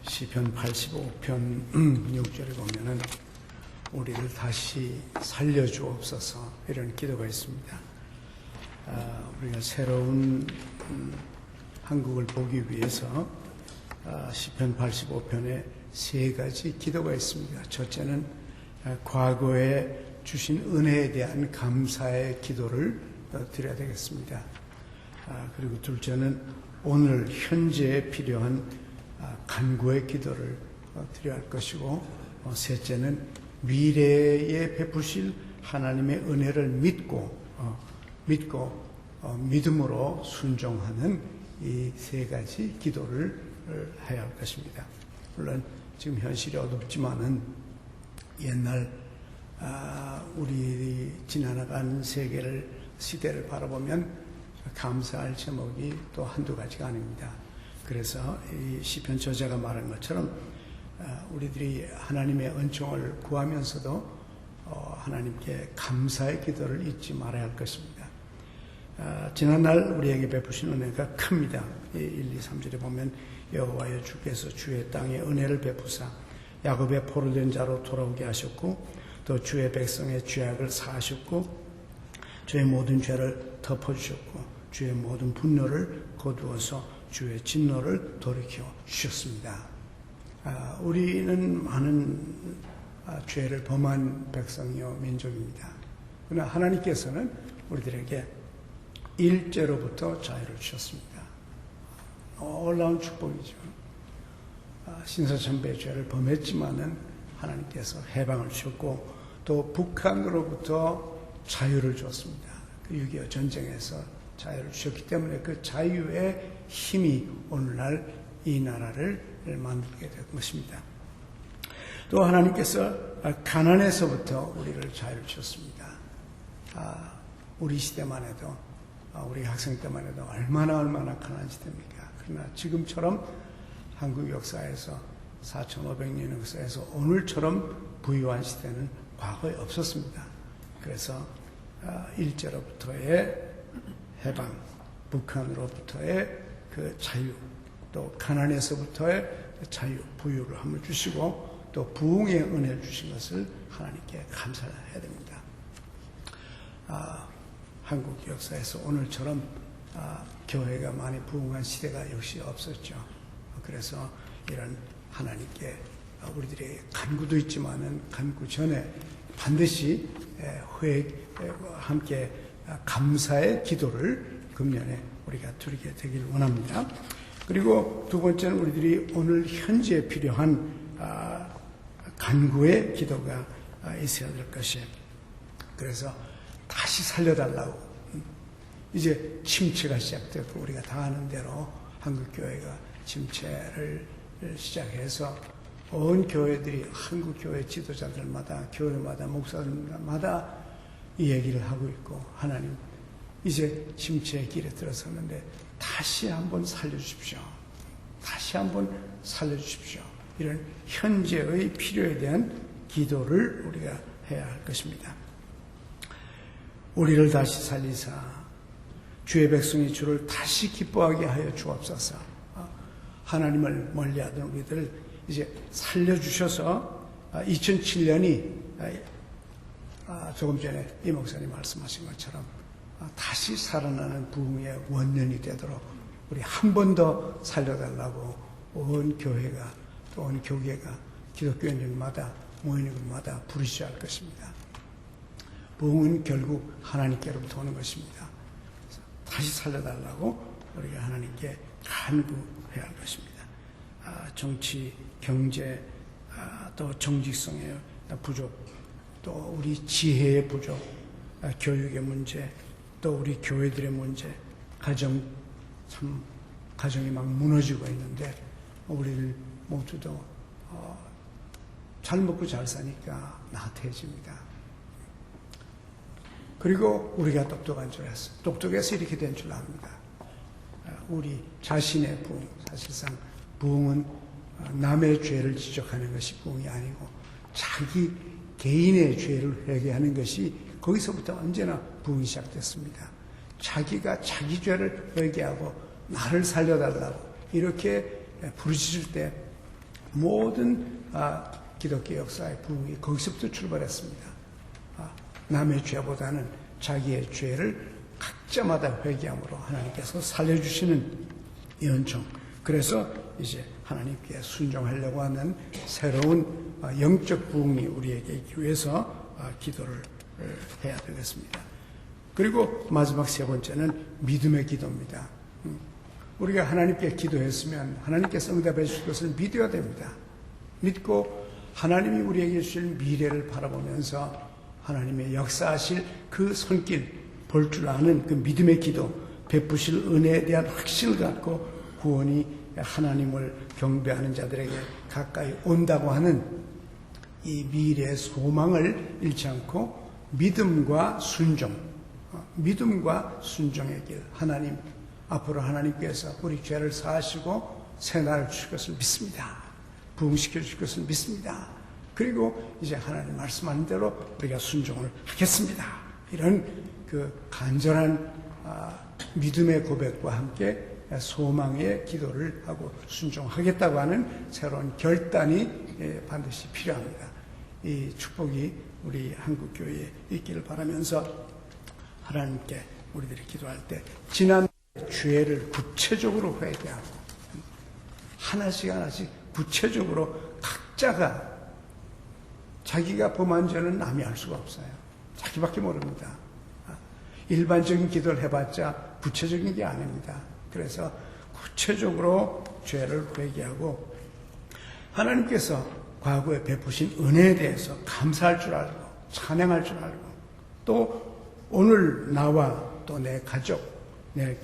시편 85편 6절에 보면은 우리를 다시 살려주옵소서 이런 기도가 있습니다. 우리가 새로운 한국을 보기 위해서 시편 85편에 세 가지 기도가 있습니다. 첫째는 과거에 주신 은혜에 대한 감사의 기도를 드려야 되겠습니다. 그리고 둘째는 오늘 현재에 필요한 간구의 기도를 드려야 할 것이고, 셋째는 미래에 베푸실 하나님의 은혜를 믿고 믿음으로 순종하는 이 세 가지 기도를 해야 할 것입니다. 물론 지금 현실이 어둡지만은 옛날 우리 지나간 시대를 바라보면 감사할 제목이 또 한두 가지가 아닙니다. 그래서 이 시편 저자가 말한 것처럼 우리들이 하나님의 은총을 구하면서도 하나님께 감사의 기도를 잊지 말아야 할 것입니다. 지난날 우리에게 베푸신 은혜가 큽니다. 1, 2, 3절에 보면 여호와여 주께서 주의 땅에 은혜를 베푸사 야곱의 포로된 자로 돌아오게 하셨고 또 주의 백성의 죄악을 사하셨고 주의 모든 죄를 덮어주셨고 주의 모든 분노를 거두어서 주의 진노를 돌이켜 주셨습니다. 우리는 많은 죄를 범한 백성이요 민족입니다. 그러나 하나님께서는 우리들에게 일죄로부터 자유를 주셨습니다. 놀라운 축복이죠. 신사참배의 죄를 범했지만은 하나님께서 해방을 주셨고 또 북한으로부터 자유를 줬습니다. 6.25 전쟁에서 자유를 주셨기 때문에 그 자유의 힘이 오늘날 이 나라를 만들게 된 것입니다. 또 하나님께서 가난에서부터 우리를 자유를 주셨습니다. 우리 시대만 해도 우리 학생 때만 해도 얼마나 가난한 시대입니까? 그러나 지금처럼 한국 역사에서 4,500년 역사에서 오늘처럼 부유한 시대는 과거에 없었습니다. 그래서 일제로부터의 해방, 북한으로부터의 그 자유, 또 가난에서부터의 자유, 부유를 한번 주시고 또 부흥의 은혜를 주신 것을 하나님께 감사를 해야 됩니다. 한국 역사에서 오늘처럼 교회가 많이 부흥한 시대가 역시 없었죠. 그래서 이런 하나님께 우리들의 간구도 있지만은 간구 전에 반드시 함께 감사의 기도를 금년에 우리가 드리게 되길 원합니다. 그리고 두 번째는 우리들이 오늘 현재에 필요한 간구의 기도가 있어야 될 것이에요. 그래서 다시 살려달라고. 이제 침체가 시작되고 우리가 다 아는 대로 한국교회가 침체를 시작해서 온 교회들이 한국교회 지도자들마다 교회마다 목사들마다 이 얘기를 하고 있고 하나님 이제 침체의 길에 들어섰는데 다시 한번 살려주십시오. 다시 한번 살려주십시오. 이런 현재의 필요에 대한 기도를 우리가 해야 할 것입니다. 우리를 다시 살리사 주의 백성이 주를 다시 기뻐하게 하여 주옵소서. 하나님을 멀리하던 우리들을 이제 살려주셔서 2007년이 조금 전에 이 목사님 말씀하신 것처럼 다시 살아나는 부흥의 원년이 되도록 우리 한 번 더 살려달라고 온 교회가 또 온 교계가 기독교인들마다 모이는 곳마다 부르셔야 할 것입니다. 부흥은 결국 하나님께로부터 오는 것입니다. 다시 살려달라고 우리가 하나님께 간구해야 할 것입니다. 정치, 경제, 또 정직성의 부족, 또 우리 지혜의 부족, 교육의 문제, 또 우리 교회들의 문제, 가정이 막 무너지고 있는데 우리들 모두도 잘 먹고 잘 사니까 나태해집니다. 그리고 우리가 똑똑해서 이렇게 된 줄 압니다. 우리 자신의 부흥, 사실상 부흥은 남의 죄를 지적하는 것이 부흥이 아니고 자기 개인의 죄를 회개하는 것이 거기서부터 언제나 부흥이 시작됐습니다. 자기가 자기 죄를 회개하고 나를 살려달라고 이렇게 부르짖을 때 모든 기독교 역사의 부흥이 거기서부터 출발했습니다. 남의 죄보다는 자기의 죄를 각자마다 회개함으로 하나님께서 살려주시는 이 은총. 그래서 이제 하나님께 순종하려고 하는 새로운 영적 부흥이 우리에게 있기 위해서 기도를 해야 되겠습니다. 그리고 마지막 세 번째는 믿음의 기도입니다. 우리가 하나님께 기도했으면 하나님께서 응답해 주실 것을 믿어야 됩니다. 믿고 하나님이 우리에게 주실 미래를 바라보면서 하나님의 역사하실 그 손길 볼 줄 아는 그 믿음의 기도, 베푸실 은혜에 대한 확신을 갖고 구원이 하나님을 경배하는 자들에게 가까이 온다고 하는 이 미래의 소망을 잃지 않고 믿음과 순종의 길, 하나님 앞으로 하나님께서 우리 죄를 사하시고 새날을 주실 것을 믿습니다. 부흥시켜 주실 것을 믿습니다. 그리고 이제 하나님 말씀하는 대로 우리가 순종을 하겠습니다. 이런 그 간절한 믿음의 고백과 함께 소망의 기도를 하고 순종하겠다고 하는 새로운 결단이 반드시 필요합니다. 이 축복이 우리 한국교회에 있기를 바라면서 하나님께 우리들이 기도할 때 지난 죄를 구체적으로 회개하고 하나씩 구체적으로 각자가 자기가 범한 죄는 남이 알 수가 없어요. 자기밖에 모릅니다. 일반적인 기도를 해봤자 구체적인 게 아닙니다. 그래서 구체적으로 죄를 회개하고 하나님께서 과거에 베푸신 은혜에 대해서 감사할 줄 알고 찬양할 줄 알고 또 오늘 나와 또 내 가족, 내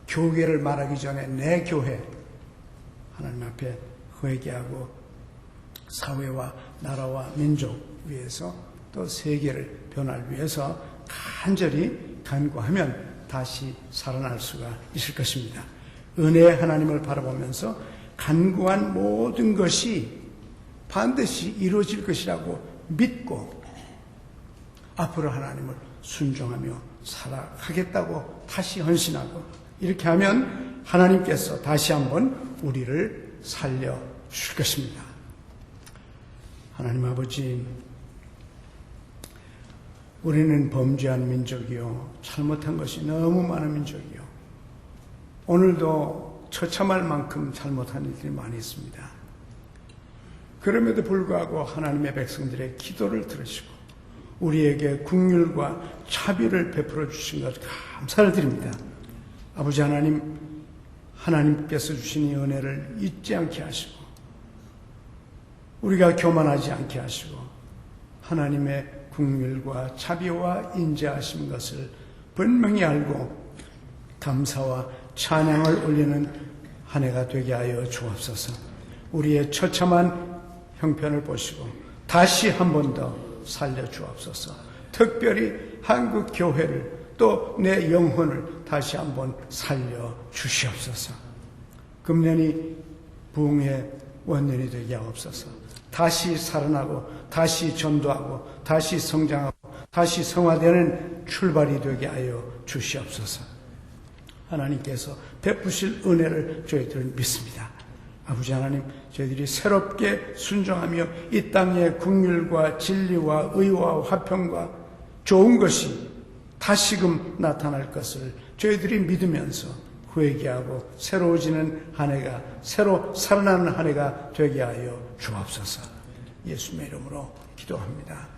교회를 말하기 전에 내 교회 하나님 앞에 회개하고 사회와 나라와 민족 위해서 또 세계를 변화를 위해서 간절히 간구하면 다시 살아날 수가 있을 것입니다. 은혜의 하나님을 바라보면서 간구한 모든 것이 반드시 이루어질 것이라고 믿고 앞으로 하나님을 순종하며 살아가겠다고 다시 헌신하고 이렇게 하면 하나님께서 다시 한번 우리를 살려주실 것입니다. 하나님 아버지, 우리는 범죄한 민족이요 잘못한 것이 너무 많은 민족이요 오늘도 처참할 만큼 잘못한 일들이 많이 있습니다. 그럼에도 불구하고 하나님의 백성들의 기도를 들으시고 우리에게 긍휼과 자비를 베풀어 주신 것 감사를 드립니다. 아버지 하나님, 하나님께서 주신 이 은혜를 잊지 않게 하시고 우리가 교만하지 않게 하시고 하나님의 긍휼과 자비와 인자하신 것을 분명히 알고 감사와 찬양을 올리는 한 해가 되게 하여 주옵소서. 우리의 처참한 형편을 보시고 다시 한 번 더 살려주옵소서. 특별히 한국 교회를 또 내 영혼을 다시 한번 살려주시옵소서. 금년이 부흥의 원년이 되게 하옵소서. 다시 살아나고 다시 전도하고 다시 성장하고 다시 성화되는 출발이 되게 하여 주시옵소서. 하나님께서 베푸실 은혜를 저희들은 믿습니다. 아버지 하나님, 저희들이 새롭게 순종하며 이 땅의 긍휼과 진리와 의와 화평과 좋은 것이 다시금 나타날 것을 저희들이 믿으면서 회개하고 새로워지는 한 해가, 새로 살아나는 한 해가 되게 하여 주옵소서. 예수님의 이름으로 기도합니다.